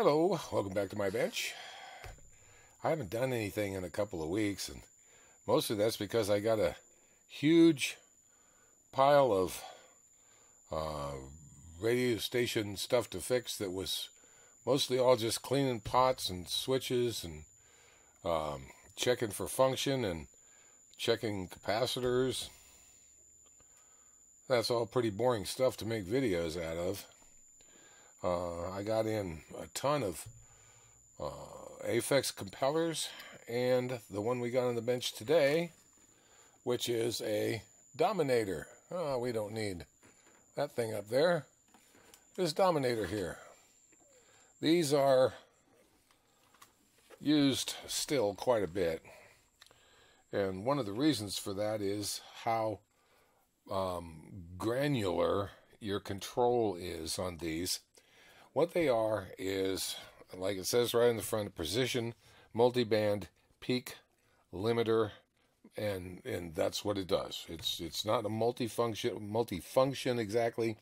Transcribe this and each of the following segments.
Hello, welcome back to my bench. I haven't done anything in a couple of weeks, and mostly that's because I got a huge pile of radio station stuff to fix that was mostly all just cleaning pots and switches and checking for function and checking capacitors. That's all pretty boring stuff to make videos out of. I got in a ton of Aphex compellers, and the one we got on the bench today, which is a Dominator. Oh, we don't need that thing up there. This Dominator here. These are used still quite a bit, and one of the reasons for that is how granular your control is on these. What they are is, like it says right in the front, a precision multiband peak limiter, and that's what it does. It's not a multifunction exactly.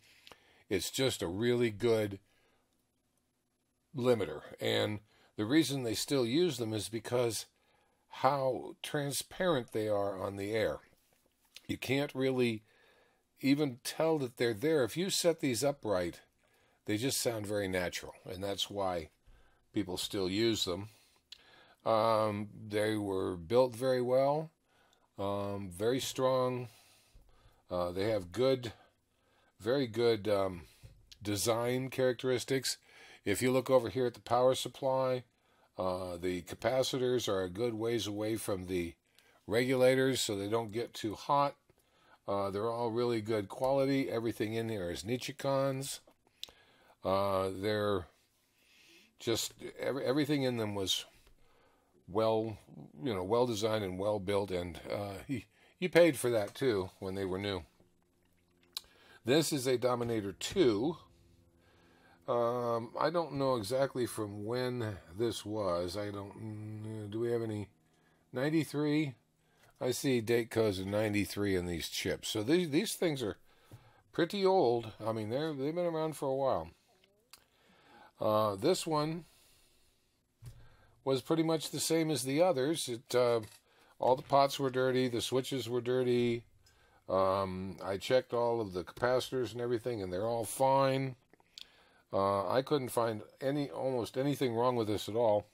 It's just a really good limiter. And the reason they still use them is because how transparent they are on the air. You can't really even tell that they're there. If you set these upright, they just sound very natural, and that's why people still use them. They were built very well, very strong. They have very good design characteristics. If you look over here at the power supply, the capacitors are a good ways away from the regulators, so they don't get too hot. They're all really good quality. Everything in here is Nichicons. They're just everything in them was well designed and well built, and you paid for that too when they were new. This is a Dominator II. I don't know exactly from when this was. Do we have any 93? I see date codes of 93 in these chips. So these things are pretty old. I mean, they've been around for a while. This one was pretty much the same as the others. All the pots were dirty, the switches were dirty. I checked all of the capacitors and everything, and they're all fine. I couldn't find almost anything wrong with this at all,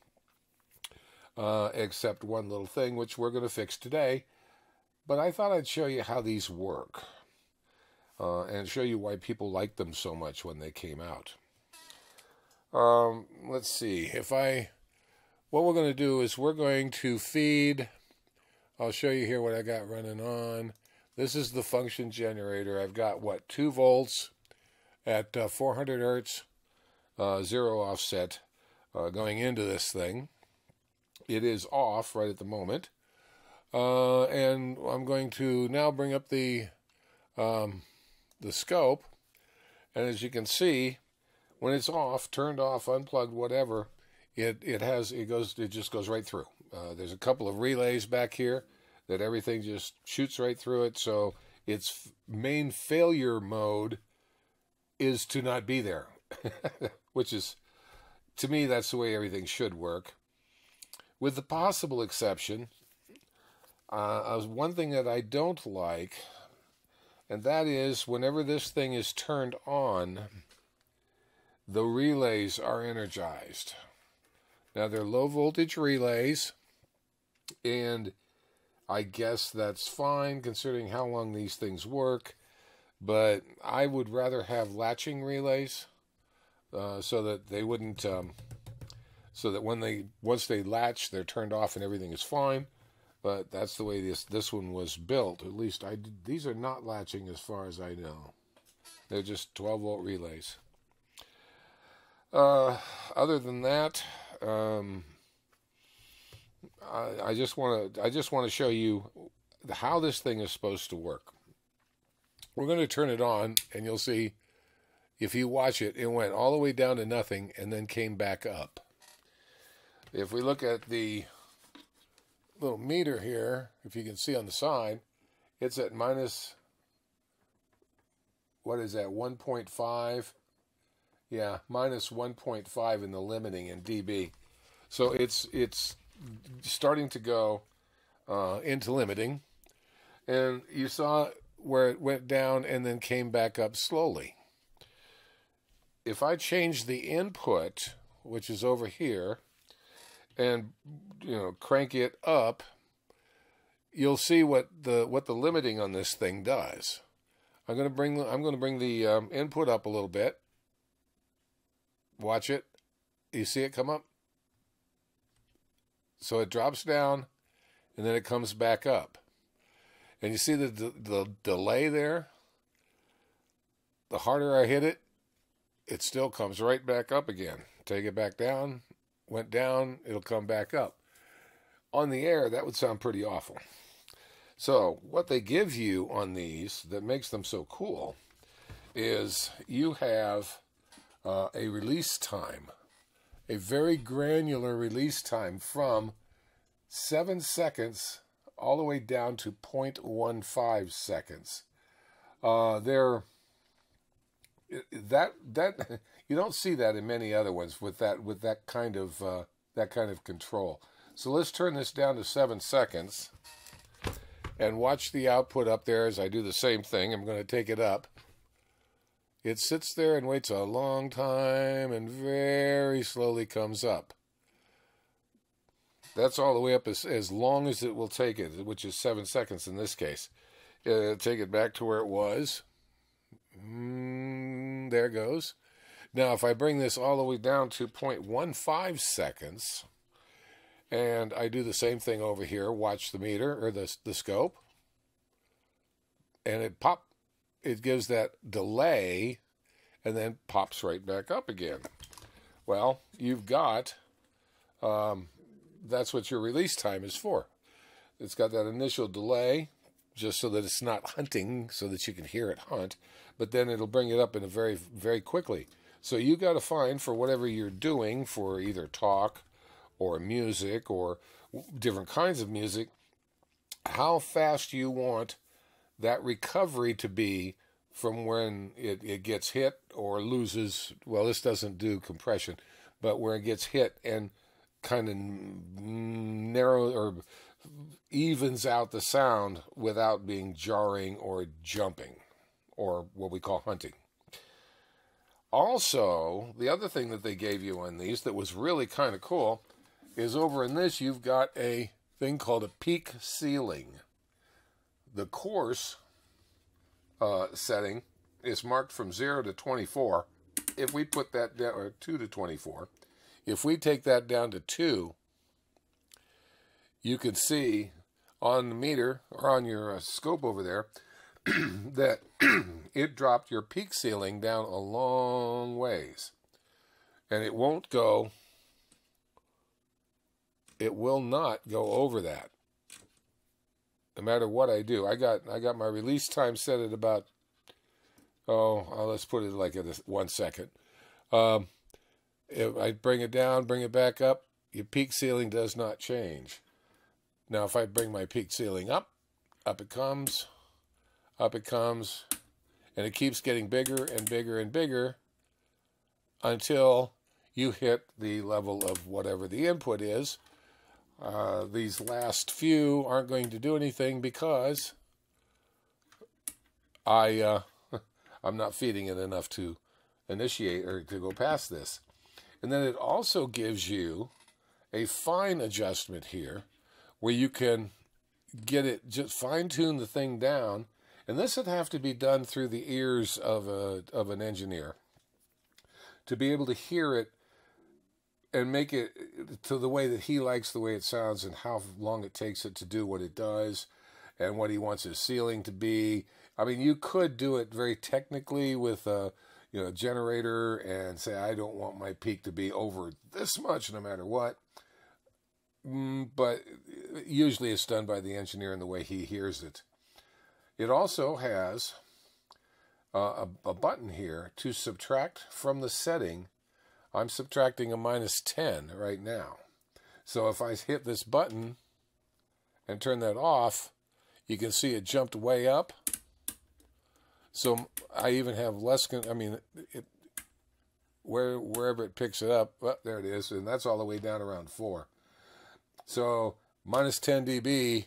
except one little thing, which we're going to fix today. But I thought I'd show you how these work, and show you why people liked them so much when they came out. Let's see, what we're going to do is we're going to feed, I'll show you here what I got running on. This is the function generator. I've got, 2 volts at 400 hertz, 0 offset, going into this thing. It is off right at the moment. And I'm going to now bring up the scope, and as you can see, when it's off, turned off, unplugged, whatever, it just goes right through. There's a couple of relays back here that everything just shoots right through it. So its main failure mode is to not be there, which is, to me, that's the way everything should work. With the possible exception, one thing that I don't like, and that is whenever this thing is turned on, the relays are energized. Now, they're low voltage relays, and I guess that's fine considering how long these things work, but I would rather have latching relays so that they wouldn't, so that once they latch, they're turned off and everything is fine. But that's the way this one was built. At least these are not latching as far as I know. They're just 12-volt relays. Other than that, I just want to show you how this thing is supposed to work. We're going to turn it on, and you'll see, if you watch it, it went all the way down to nothing and then came back up. If we look at the little meter here, if you can see on the side, it's at minus, what is that, 1.5, Yeah, minus 1.5 in the limiting in dB. So it's starting to go into limiting. And you saw where it went down and then came back up slowly. If I change the input, which is over here, and crank it up, you'll see what the limiting on this thing does. I'm going to bring the input up a little bit. Watch it. You see it come up? So it drops down, and then it comes back up. And you see the delay there? The harder I hit it, it still comes right back up again. Take it back down, went down, it'll come back up. On the air, that would sound pretty awful. So what they give you on these that makes them so cool is you have a release time, a very granular release time from 7 seconds all the way down to 0.15 seconds. You don't see that in many other ones with that kind of control. So let's turn this down to 7 seconds and watch the output up there as I do the same thing. I'm going to take it up. It sits there and waits a long time and very slowly comes up. That's all the way up as long as it will take it, which is 7 seconds in this case. Take it back to where it was. There it goes. Now, if I bring this all the way down to 0.15 seconds, and I do the same thing over here, watch the meter, or the scope, and it gives that delay, and then pops right back up again. Well, you've got, that's what your release time is for. It's got that initial delay, just so that it's not hunting, so that you can hear it hunt, but then it'll bring it up in a very, very quickly. So you got to find, for whatever you're doing, for either talk or music or different kinds of music, how fast you want that recovery to be from when it gets hit or loses. Well, this doesn't do compression, but where it gets hit and kind of narrow or evens out the sound without being jarring or jumping, or what we call hunting. Also, the other thing that they gave you on these that was really kind of cool is over in this you've got a thing called a peak ceiling. The coarse setting is marked from 0 to 24. If we put that down, or 2 to 24, if we take that down to 2, you can see on the meter or on your scope over there that it dropped your peak ceiling down a long ways. And it won't go, it will not go over that. No matter what I do. I got my release time set at about, let's put it like at 1 second. If I bring it down, bring it back up, your peak ceiling does not change. Now if I bring my peak ceiling up it comes, and it keeps getting bigger and bigger and bigger until you hit the level of whatever the input is. These last few aren't going to do anything because I'm not feeding it enough to initiate or to go past this. And then it also gives you a fine adjustment here where you can get it, just fine-tune the thing down. And this would have to be done through the ears of an engineer to be able to hear it and make it to the way that he likes the way it sounds and how long it takes it to do what it does and what he wants his ceiling to be. I mean, you could do it very technically with a generator and say, I don't want my peak to be over this much no matter what. But usually it's done by the engineer in the way he hears it. It also has a button here to subtract from the setting. I'm subtracting a -10 right now. So if I hit this button and turn that off, you can see it jumped way up. So I even have less, wherever it picks it up. Well, there it is, and that's all the way down around 4. So minus 10 dB,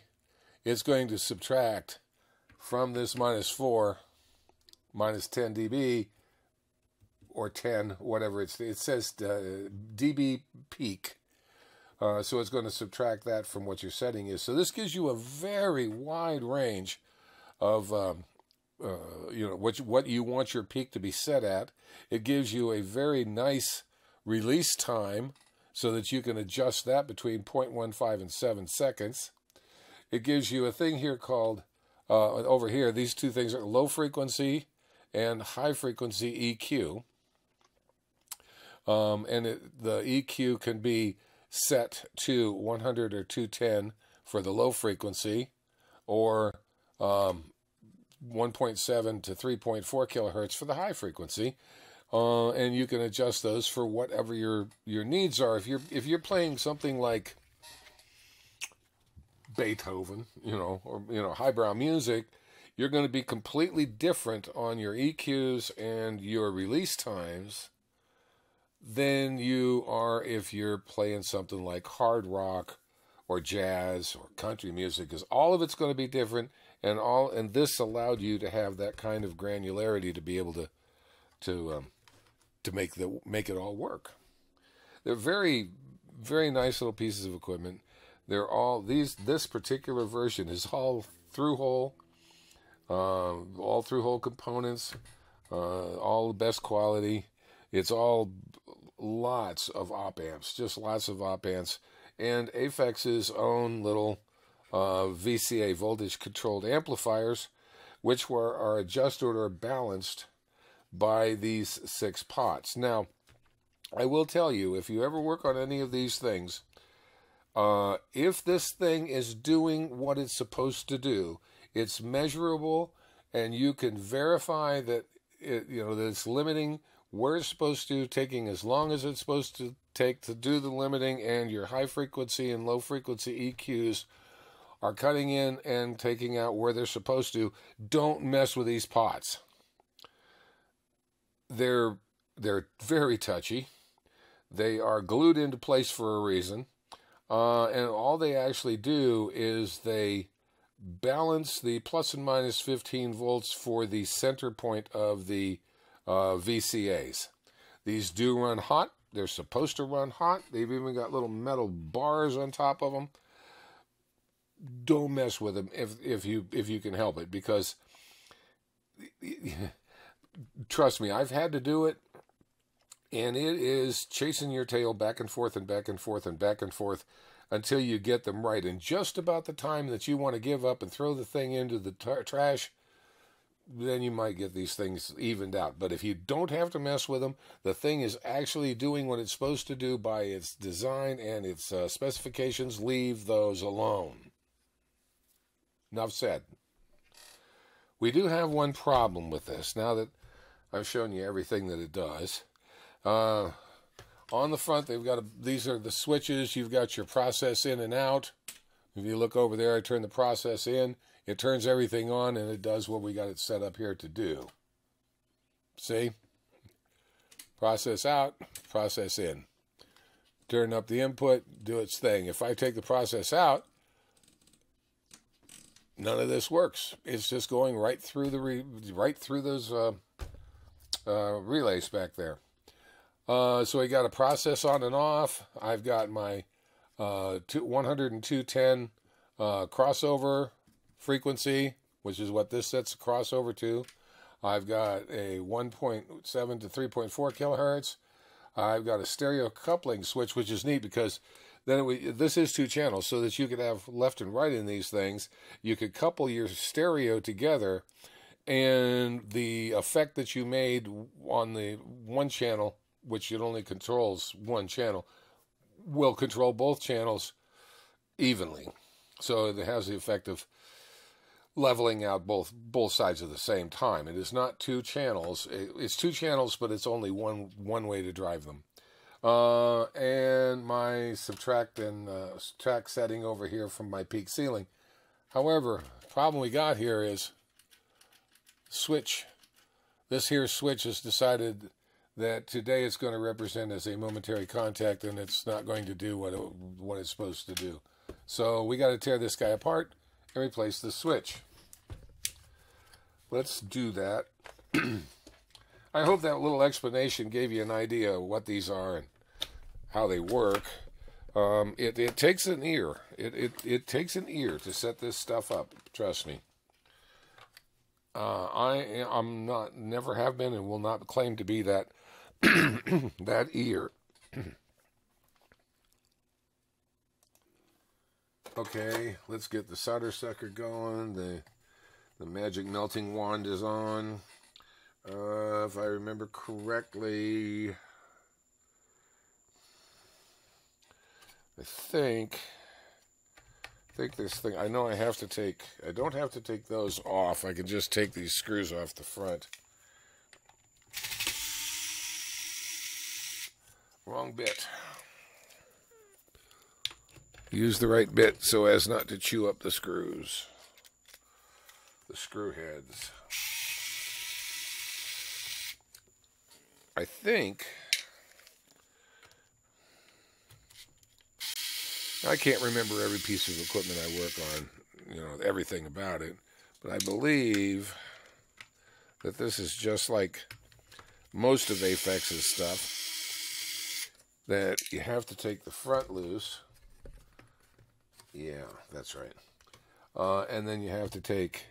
it's going to subtract from this minus 4, minus 10 dB, or 10, whatever it says dB peak. So it's going to subtract that from what your setting is. So this gives you a very wide range of what you want your peak to be set at. It gives you a very nice release time so that you can adjust that between 0.15 and 7 seconds. It gives you a thing here called, over here, these two things are low frequency and high frequency EQ. The EQ can be set to 100 or 210 for the low frequency, or 1.7 to 3.4 kilohertz for the high frequency, and you can adjust those for whatever your needs are. If you're playing something like Beethoven, or highbrow music, you're going to be completely different on your EQs and your release times than you are if you're playing something like hard rock or jazz or country music, because all of it's going to be different, and this allowed you to have that kind of granularity to be able to make it all work. They're very, very nice little pieces of equipment. They're all this particular version is all through-hole components, all the best quality. It's all lots of op amps, just lots of op amps, and Aphex's own little VCA, voltage controlled amplifiers, which are adjusted or balanced by these 6 pots. Now, I will tell you, if you ever work on any of these things, if this thing is doing what it's supposed to do, it's measurable, and you can verify that that it's limiting where it's supposed to, taking as long as it's supposed to take to do the limiting, and your high frequency and low frequency EQs are cutting in and taking out where they're supposed to. Don't mess with these pots. They're very touchy. They are glued into place for a reason. And all they actually do is they balance the plus and minus 15 volts for the center point of the VCAs. These do run hot. They're supposed to run hot. They've even got little metal bars on top of them. Don't mess with them if you can help it, because trust me, I've had to do it, and it is chasing your tail back and forth and back and forth and back and forth until you get them right. And just about the time that you want to give up and throw the thing into the trash, then you might get these things evened out. But if you don't have to mess with them, the thing is actually doing what it's supposed to do by its design and its specifications. Leave those alone. Enough said. We do have one problem with this. Now that I've shown you everything that it does, on the front, these are the switches. You've got your process in and out. If you look over there, I turn the process in. It turns everything on, and it does what we got it set up here to do. See? Process out, process in. Turn up the input, do its thing. If I take the process out, none of this works. It's just going right through those relays back there. So I got a process on and off. I've got my 100 and 210 crossover frequency, which is what this sets the crossover to. I've got a 1.7 to 3.4 kilohertz. I've got a stereo coupling switch, which is neat because then this is 2 channels, so that you could have left and right in these things. You could couple your stereo together, and the effect that you made on the one channel, which it only controls one channel, will control both channels evenly. So it has the effect of leveling out both sides at the same time. It is not 2 channels. It's 2 channels, but it's only one way to drive them. And my subtract and track setting over here from my peak ceiling. However, the problem we got here is switch. This here switch has decided that today it's going to represent as a momentary contact, and it's not going to do what it's supposed to do. So we got to tear this guy apart and replace the switch. Let's do that. I hope that little explanation gave you an idea of what these are and how they work. It takes an ear. It takes an ear to set this stuff up. Trust me. I'm not, never have been, and will not claim to be that that ear. Okay, let's get the solder sucker going. The magic melting wand is on. If I remember correctly, I think this thing, I know I have to take, I don't have to take those off. I can just take these screws off the front. Wrong bit. Use the right bit so as not to chew up the screws. The screw heads. I think, I can't remember every piece of equipment I work on, you know, everything about it, but I believe that this is just like most of Aphex's stuff, that you have to take the front loose. Yeah, that's right. And then you have to take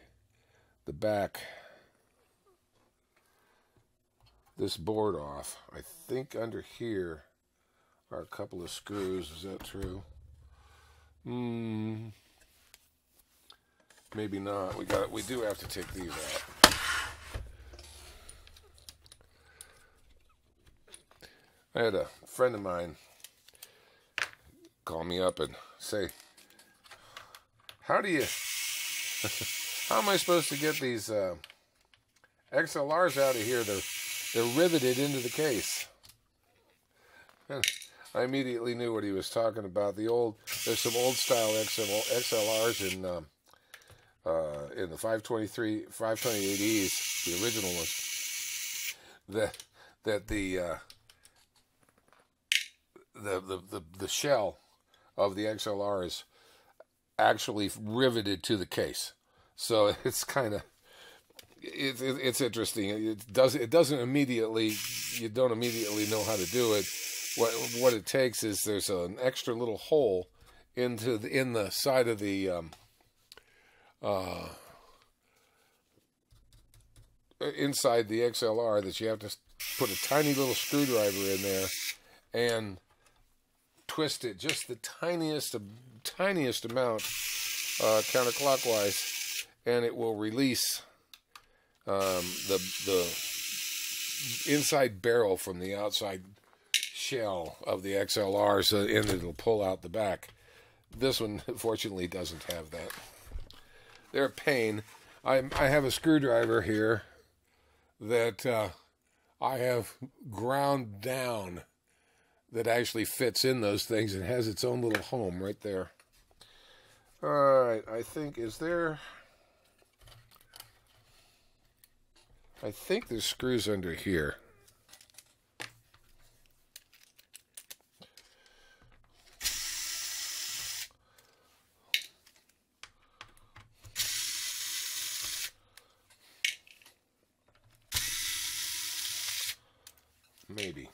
the back, this board off. I think under here are a couple of screws. Is that true? Maybe not. We do have to take these out. I had a friend of mine call me up and say, how am I supposed to get these XLRs out of here? They're riveted into the case. And I immediately knew what he was talking about. There's some old style XLRs in the 528Es, the original ones, that the shell of the XLR is actually riveted to the case. So it's kind of, it's interesting. It doesn't immediately, you don't immediately know how to do it. What it takes is there's an extra little hole in the side of the inside the XLR that you have to put a tiny little screwdriver in there and twist it just the tiniest amount counterclockwise, and it will release the inside barrel from the outside shell of the XLR, so and it'll pull out the back. This one fortunately doesn't have that. They're a pain. I have a screwdriver here that I have ground down that actually fits in those things and has its own little home right there. Alright, I think there's screws under here. Maybe.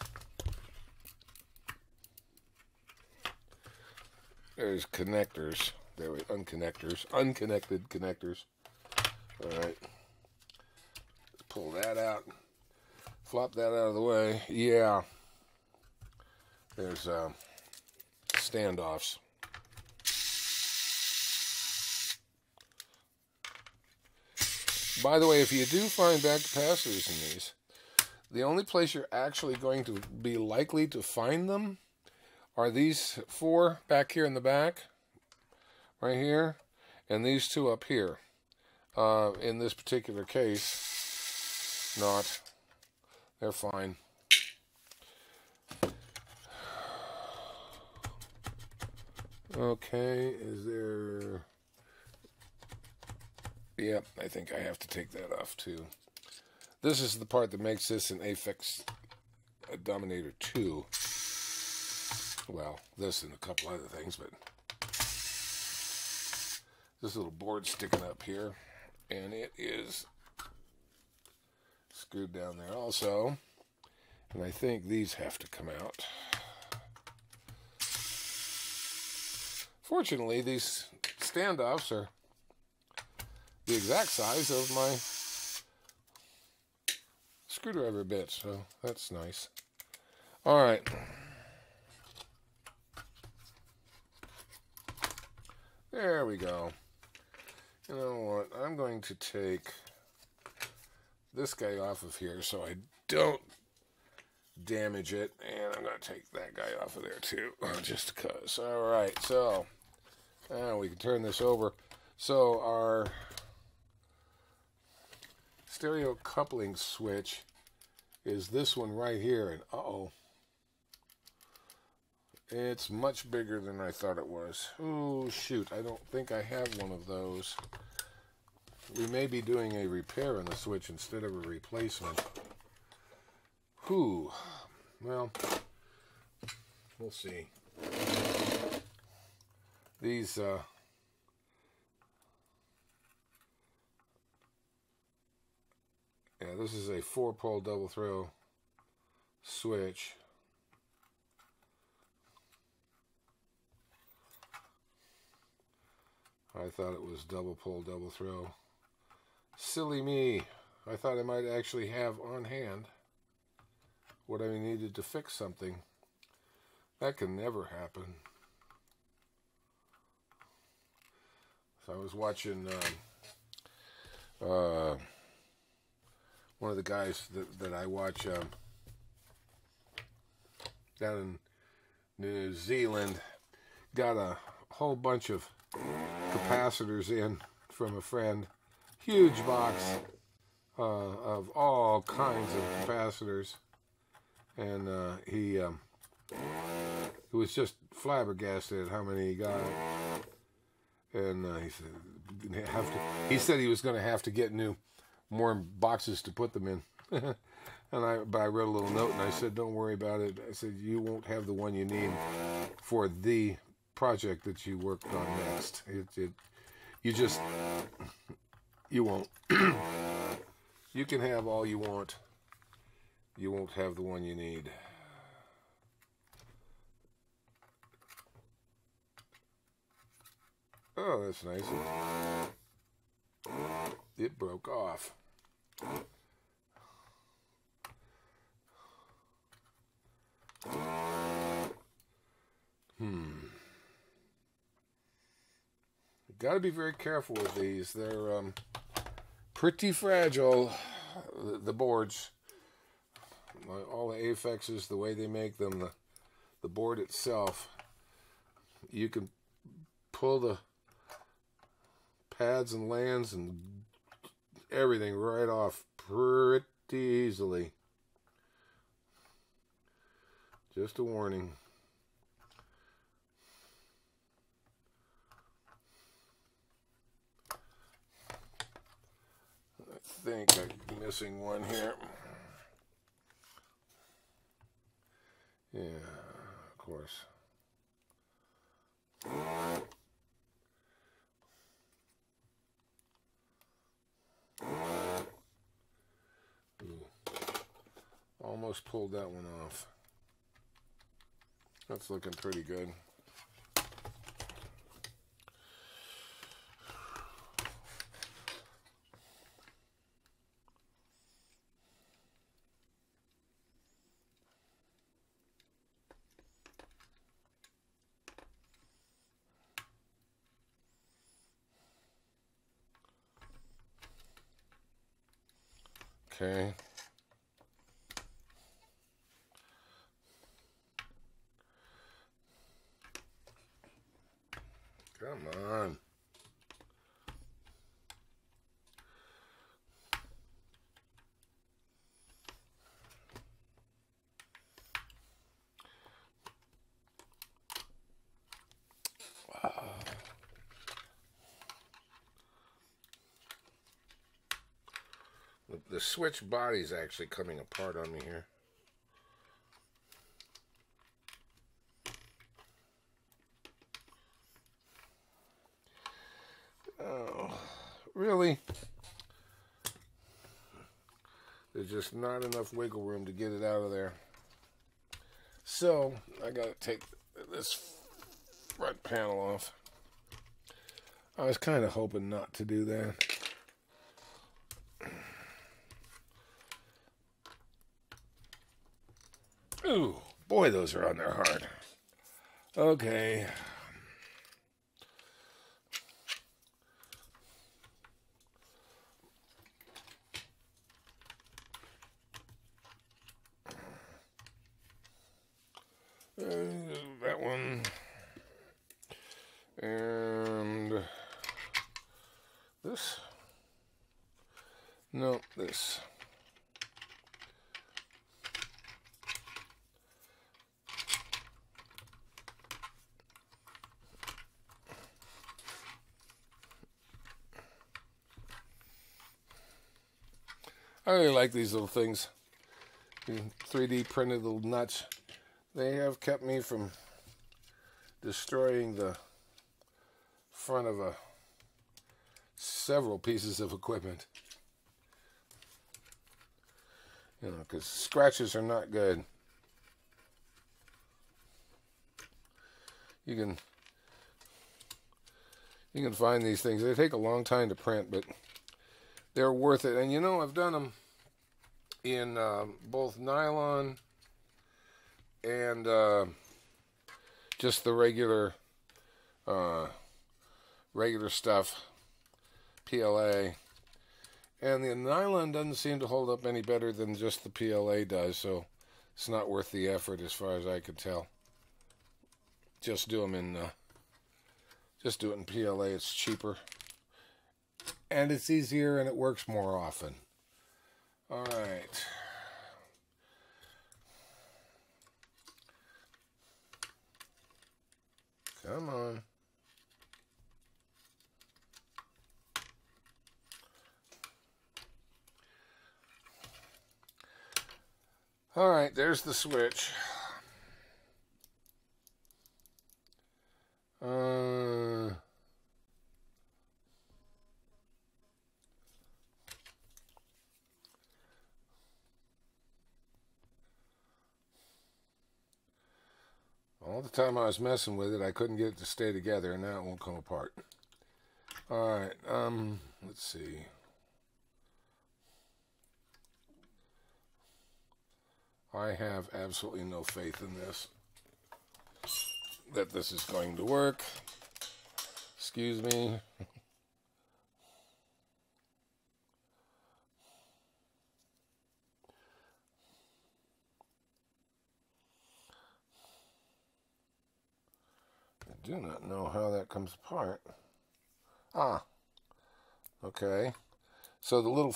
There's connectors. There we unconnected connectors. All right. Pull that out. Flop that out of the way. Yeah. There's standoffs. By the way, if you do find back capacitors in these, the only place you're actually going to be likely to find them are these 4 back here in the back, right here, and these 2 up here. In this particular case, not. They're fine. Okay, is there... Yep, I think I have to take that off too. This is the part that makes this an Aphex a Dominator II. Well, this and a couple other things, but this little board sticking up here, and it is screwed down there also. And I think these have to come out. Fortunately, these standoffs are the exact size of my screwdriver bit, so that's nice. All right. There we go. You know what? I'm going to take this guy off of here so I don't damage it, and I'm going to take that guy off of there too, just because. All right, so we can turn this over. So our stereo coupling switch is this one right here, and it's much bigger than I thought it was. Oh, shoot, I don't think I have one of those. We may be doing a repair on the switch instead of a replacement. Whew. Well, we'll see. These, yeah, this is a 4-pole double throw switch. I thought it was double pole, double throw. Silly me. I thought I might actually have on hand what I needed to fix something. That can never happen. So I was watching one of the guys that I watch down in New Zealand got a whole bunch of capacitors in from a friend. Huge box of all kinds of capacitors. And he was just flabbergasted at how many he got. And he said he was going to have to get more boxes to put them in. But I read a little note and I said, don't worry about it. I said, you won't have the one you need for the project that you worked on next. You won't. You can have all you want. You won't have the one you need. Oh, that's nice. It broke off. Got to be very careful with these. They're pretty fragile, the boards. All the Aphexes, the way they make them, the board itself, you can pull the pads and lands and everything right off pretty easily. Just a warning. I think I'm missing one here. Yeah, of course. Ooh. Almost pulled that one off. That's looking pretty good. Okay. Come on. Wow. The switch body's actually coming apart on me here. Oh, really? There's just not enough wiggle room to get it out of there. So, I gotta take this front panel off. I was kind of hoping not to do that. Ooh, boy, those are on there hard. Okay. That one. And this. No, this. I really like these little things. 3D printed little nuts. They have kept me from destroying the front of several pieces of equipment. You know, because scratches are not good. You can find these things. They take a long time to print, but they're worth it. And you know, I've done them in both nylon and just the regular stuff, PLA. And the nylon doesn't seem to hold up any better than just the PLA does, so it's not worth the effort as far as I could tell. Just do them in PLA. It's cheaper, and it's easier, and it works more often. All right. Come on. All right, there's the switch. All the time I was messing with it, I couldn't get it to stay together, and now it won't come apart. All right, let's see. I have absolutely no faith in this, that this is going to work. Excuse me. I do not know how that comes apart. Ah, okay. So the little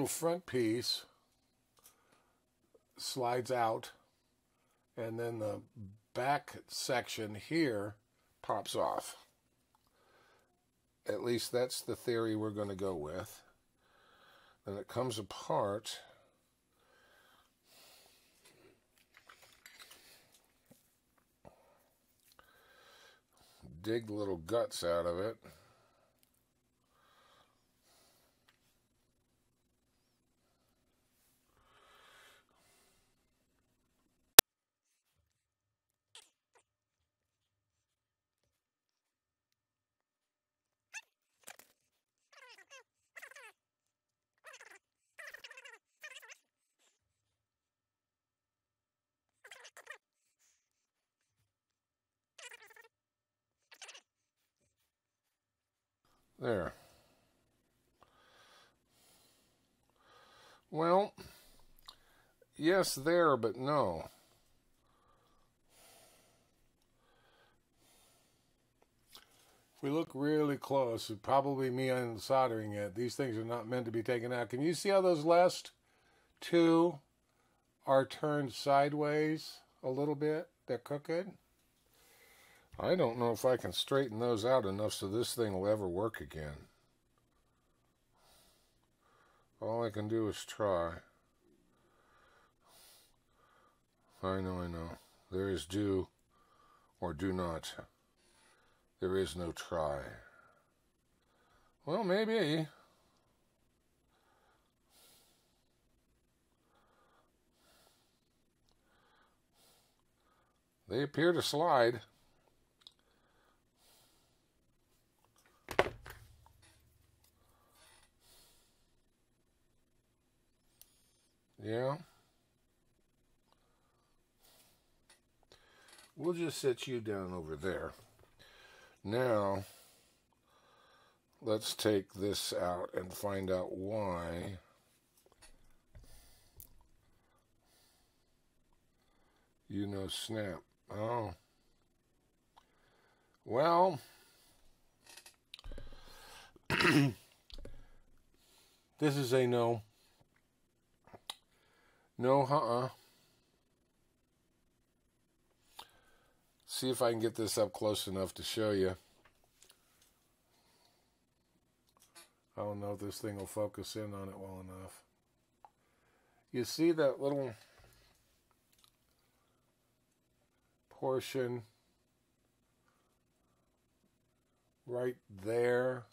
front piece slides out, and then the back section here pops off. At least that's the theory we're going to go with. Then it comes apart. Dig the little guts out of it. There. Well, yes, there, but no. If we look really close, it's probably me unsoldering it. These things are not meant to be taken out. Can you see how those last two are turned sideways a little bit? They're crooked. I don't know if I can straighten those out enough so this thing will ever work again. All I can do is try. I know. There is do or do not. There is no try. Well, maybe. They appear to slide. Yeah. We'll just set you down over there. Now, let's take this out and find out why you know snap. Oh. Well, this is a no. No, See if I can get this up close enough to show you. I don't know if this thing will focus in on it well enough. You see that little portion right there?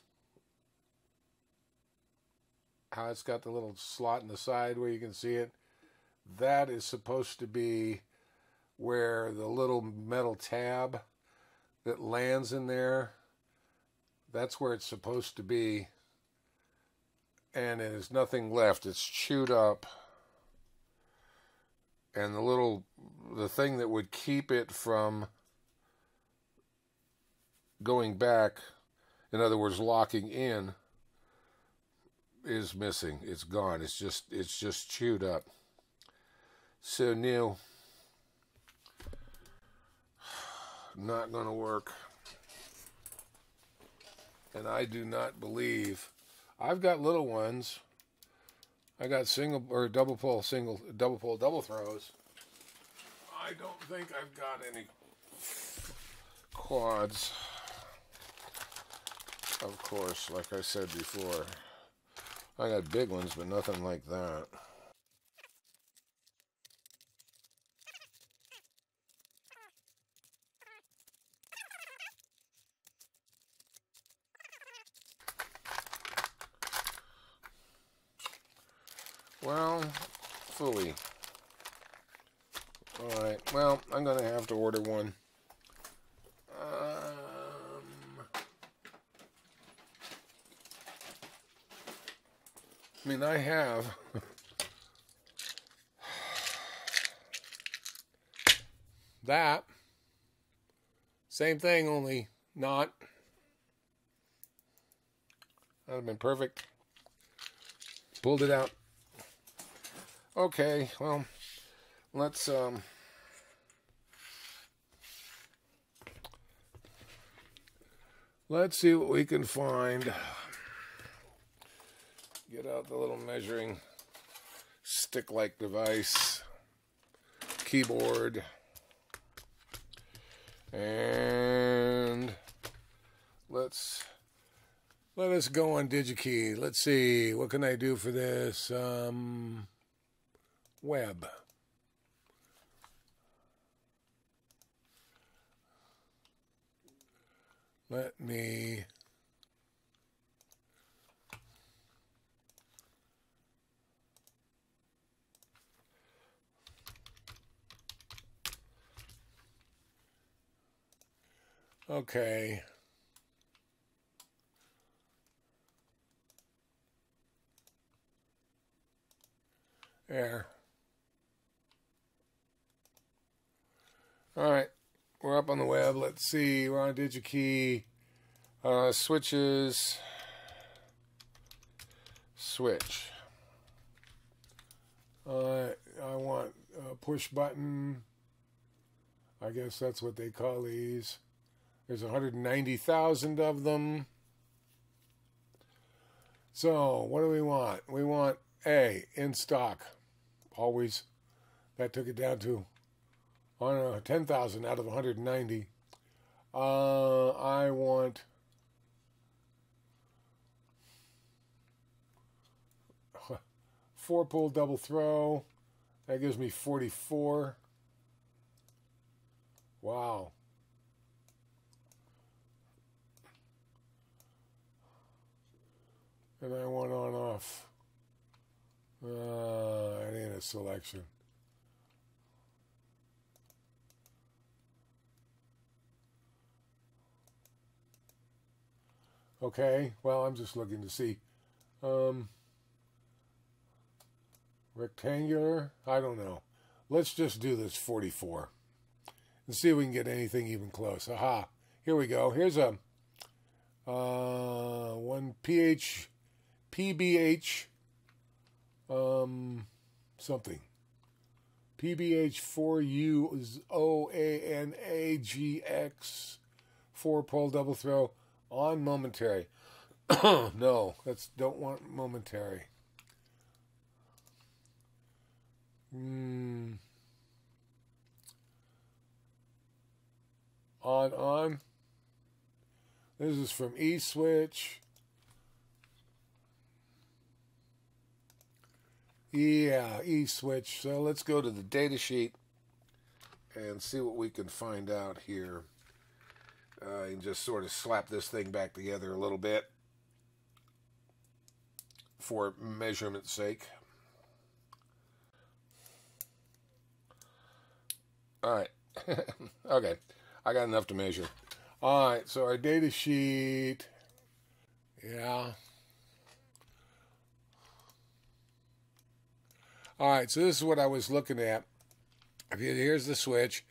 How it's got the little slot in the side where you can see it? That is supposed to be where the little metal tab that lands in there, that's where it's supposed to be. And there's nothing left. It's chewed up. And the thing that would keep it from going back, in other words, locking in, is missing. It's gone. It's just chewed up. So new. Not going to work. And I do not believe. I've got little ones. I got single or double pull, double throws. I don't think I've got any quads. Of course, like I said before, I got big ones, but nothing like that. Well, fully. Alright, well, I'm going to have to order one. I mean, I have that. Same thing, only not. That would have been perfect. Pulled it out. Okay, well, let's see what we can find. Get out the little measuring stick-like device, keyboard, and let us go on DigiKey. Let's see, what can I do for this? Web. Let me okay. There. All right, we're up on the web. Let's see, we're on DigiKey. Switches. Switch. I want a push button. I guess that's what they call these. There's 190,000 of them. So, what do we want? We want A, in stock. Always. That took it down to 10,000 out of 190. I want 4-pull double throw. That gives me 44. Wow. And I want on off. It ain't a selection. Okay, well, I'm just looking to see. Rectangular? I don't know. Let's just do this 44 and see if we can get anything even close. Aha, here we go. Here's a one PBH something. PBH4UOANAGX 4-pole double throw on momentary. No, don't want momentary. On. This is from eSwitch. Yeah, eSwitch. So let's go to the data sheet and see what we can find out here. And just sort of slap this thing back together a little bit for measurement's sake. All right. Okay. I got enough to measure. All right. So our data sheet. Yeah. All right. So this is what I was looking at. Here's the switch.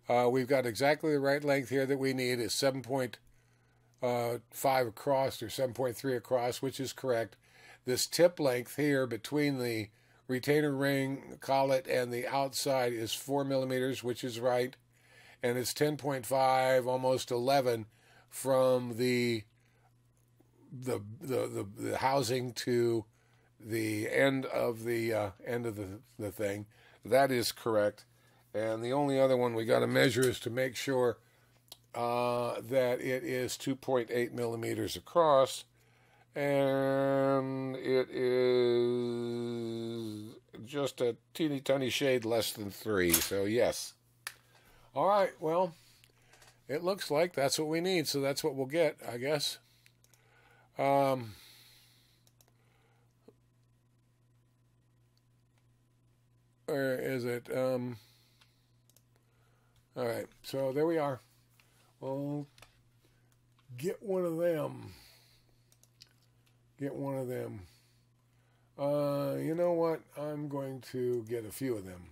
We've got exactly the right length here that we need. It's 7.5 across or 7.3 across, which is correct. This tip length here between the retainer ring collet and the outside is 4 millimeters, which is right, and it's 10.5, almost 11, from the housing to the end of the thing. That is correct. And the only other one we got to measure is to make sure that it is 2.8 millimeters across, and it is just a teeny tiny shade less than 3. So yes. All right. Well, it looks like that's what we need. So that's what we'll get, I guess. Or is it? All right, so there we are. We'll get one of them. Get one of them. You know what? I'm going to get a few of them.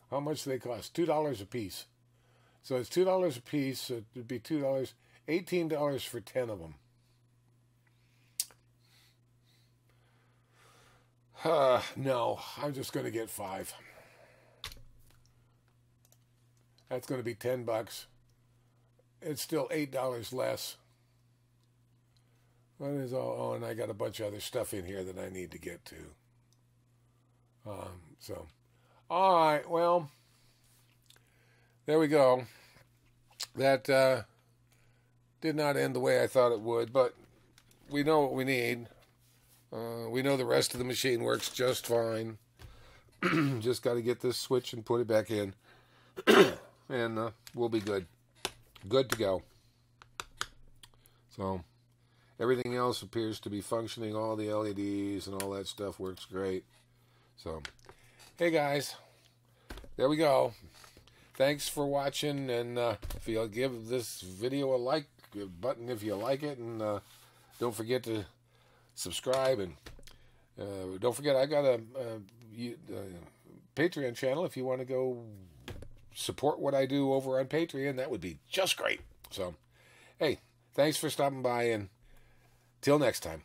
How much do they cost? $2 a piece. So it's $2 a piece. So it would be $2, $18 for 10 of them. No, I'm just going to get 5. That's going to be $10. It's still $8 less. What is all? Oh, and I got a bunch of other stuff in here that I need to get to. So, all right. Well, there we go. That did not end the way I thought it would, but we know what we need. We know the rest of the machine works just fine. Just got to get this switch and put it back in. And we'll be good. Good to go. So, everything else appears to be functioning. All the LEDs and all that stuff works great. So, hey guys. There we go. Thanks for watching. And if you'll give this video a like button if you like it. And don't forget to subscribe. And don't forget, I got a Patreon channel if you want to go support what I do over on Patreon. That would be just great. So, hey, thanks for stopping by, and till next time.